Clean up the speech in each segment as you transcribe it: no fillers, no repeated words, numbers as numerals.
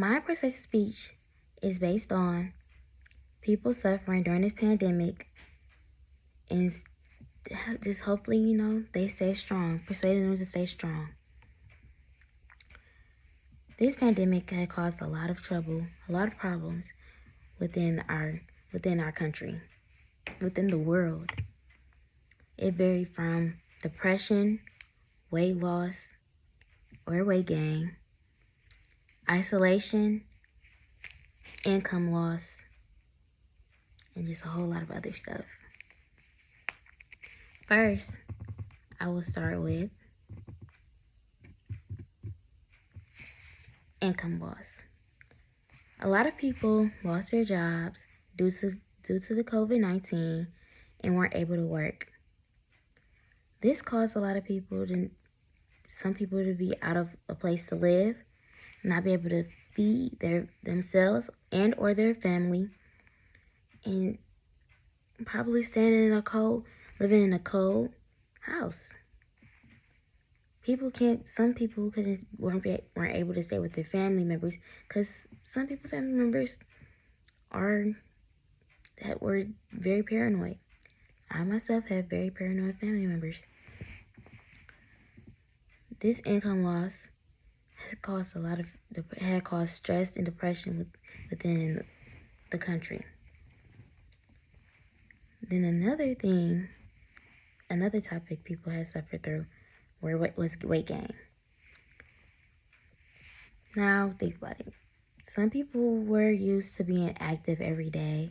My persuasive speech is based on people suffering during this pandemic and just hopefully, they stay strong, persuading them to stay strong. This pandemic had caused a lot of trouble, a lot of problems within our country, within the world. It varied from depression, weight loss or weight gain, isolation, income loss, and just a whole lot of other stuff. First, I will start with income loss. A lot of people lost their jobs due to the COVID-19 and weren't able to work. This caused some people to be out of a place to live, not be able to feed themselves and or their family, and probably living in a cold house. Some people weren't able to stay with their family members because some people's family members were very paranoid. I myself have very paranoid family members. This income loss had caused stress and depression within the country. Then another topic people had suffered through was weight gain. Now think about it. Some people were used to being active every day.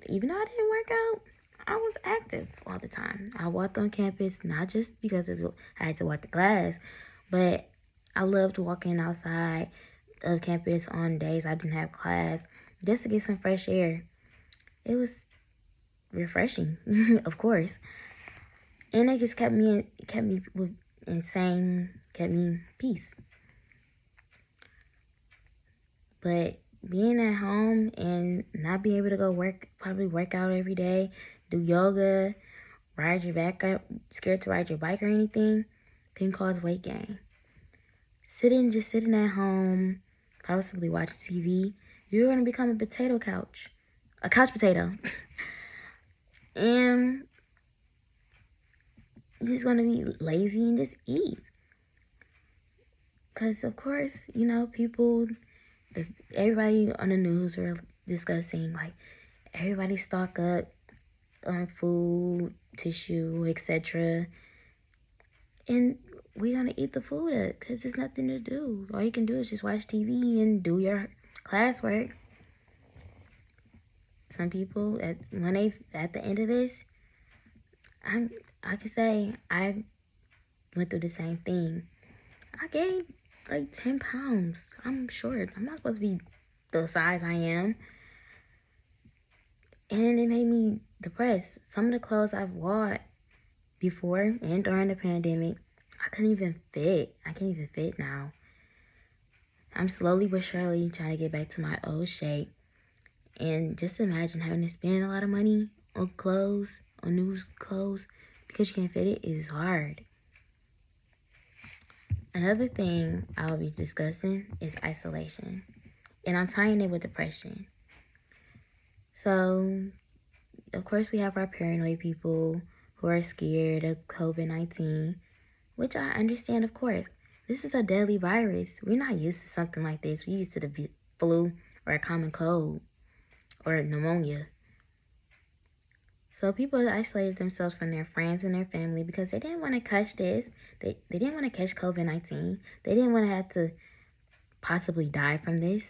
Even though I didn't work out, I was active all the time. I walked on campus, not just because I had to walk to class, but I loved walking outside of campus on days I didn't have class just to get some fresh air. It was refreshing, of course. And it just kept me insane, kept me peace. But being at home and not being able to go work out every day, do yoga, scared to ride your bike or anything, can cause weight gain. Just sitting at home, possibly watching TV, you're going to become a couch potato. And you're just going to be lazy and just eat. Because, of course, everybody on the news are discussing, like, everybody stock up on food, tissue, etc. And we're going to eat the food up because there's nothing to do. All you can do is just watch TV and do your classwork. Some people, at the end of this, I can say I went through the same thing. I gained like 10 pounds. I'm short. I'm not supposed to be the size I am. And it made me depressed. Some of the clothes I've worn before and during the pandemic, I couldn't even fit. I can't even fit now. I'm slowly but surely trying to get back to my old shape. And just imagine having to spend a lot of money on new clothes, because you can't fit it is hard. Another thing I will be discussing is isolation. And I'm tying it with depression. So, of course, we have our paranoid people who are scared of COVID-19, which I understand, of course. This is a deadly virus. We're not used to something like this. We're used to the flu or a common cold or pneumonia. So people isolated themselves from their friends and their family because they didn't want to catch this. They didn't want to catch COVID-19. They didn't want to have to possibly die from this.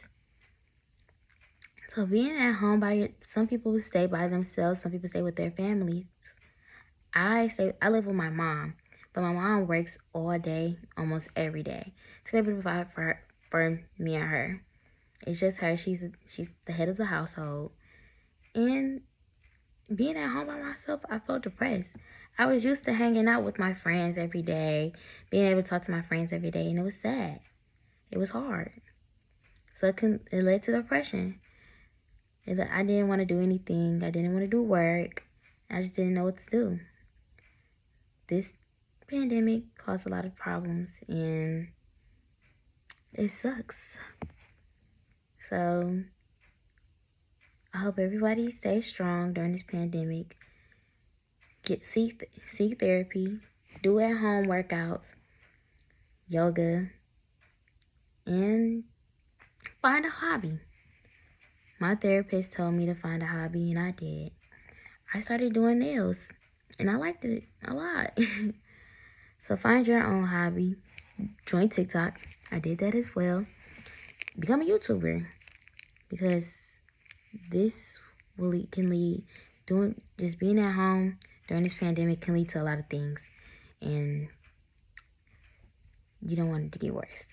So being at home some people stay by themselves. Some people stay with their families. I live with my mom, but my mom works all day, almost every day, to be able to provide for me and her. It's just her. She's the head of the household. And being at home by myself, I felt depressed. I was used to hanging out with my friends every day, being able to talk to my friends every day, and it was sad. It was hard. So it led to depression. I didn't want to do anything. I didn't want to do work. I just didn't know what to do. This pandemic caused a lot of problems, and it sucks. So I hope everybody stays strong during this pandemic. Seek therapy, do at home workouts, yoga, and find a hobby. My therapist told me to find a hobby, and I did. I started doing nails, and I liked it a lot. So find your own hobby. Join TikTok. I did that as well. Become a YouTuber, because this can lead, just being at home during this pandemic can lead to a lot of things, and you don't want it to get worse.